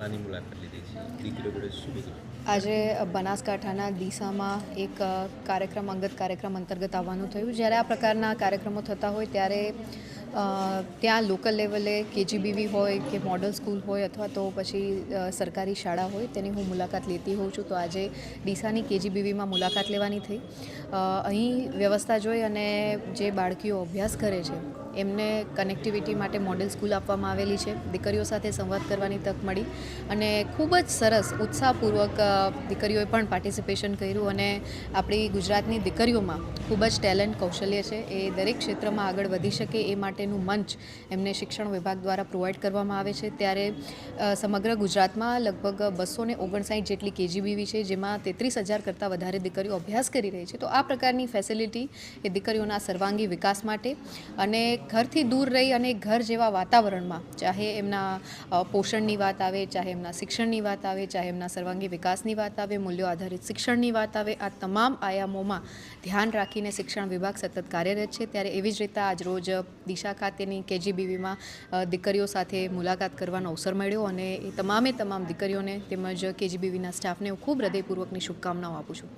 આની મુલાકાત લીધી છે દીકરીઓ જોડે શું બધું? આજે બનાસકાંઠાના ડીસામાં એક અંગત કાર્યક્રમ અંતર્ગત આવવાનું થયું. જ્યારે આ પ્રકારના કાર્યક્રમો થતા હોય ત્યારે ત્યાં લોકલ લેવલે કેજીબીવી હોય કે મોડલ સ્કૂલ હોય અથવા તો પછી સરકારી શાળા હોય તેની હું મુલાકાત લેતી હોઉં છું. તો આજે ડીસાની કેજીબીવીમાં મુલાકાત લેવાની થઈ. અહીં વ્યવસ્થા જોઈ અને જે બાળકીઓ અભ્યાસ કરે છે એમને કનેક્ટિવિટી માટે મોડેલ સ્કૂલ આપવામાં આવેલી છે. દીકરીઓ સાથે સંવાદ કરવાની તક મળી અને ખૂબ જ સરસ ઉત્સાહપૂર્વક દીકરીઓએ પણ પાર્ટિસિપેશન કર્યું અને આપણી ગુજરાતની દીકરીઓમાં ખૂબ જ ટેલેન્ટ કૌશલ્ય છે. એ દરેક ક્ષેત્રમાં આગળ વધી શકે એ માટેનું મંચ એમને શિક્ષણ વિભાગ દ્વારા પ્રોવાઈડ કરવામાં આવે છે. ત્યારે સમગ્ર ગુજરાતમાં લગભગ 259 જેટલી કેજીબીવી છે, જેમાં 33,000 કરતાં વધારે દીકરીઓ અભ્યાસ કરી રહી છે. તો આ પ્રકારની ફેસિલિટી એ દીકરીઓના સર્વાંગી વિકાસ માટે અને ઘરથી દૂર રહી અને ઘર જેવા વાતાવરણમાં, ચાહે એમના પોષણની વાત આવે, ચાહે એમના શિક્ષણની વાત આવે, ચાહે એમના સર્વાંગી વિકાસની વાત આવે, મૂલ્યો આધારિત શિક્ષણની વાત આવે, આ તમામ આયામોમાં ધ્યાન રાખીને શિક્ષણ વિભાગ સતત કાર્યરત છે. ત્યારે એવી જ રીતે આજરોજ ડીસા ખાતેની કેજીબીવીમાં દીકરીઓ સાથે મુલાકાત કરવાનો અવસર મળ્યો અને એ તમામ દીકરીઓને તેમજ કેજીબીવીના સ્ટાફને હું ખૂબ હૃદયપૂર્વકની શુભકામનાઓ આપું છું.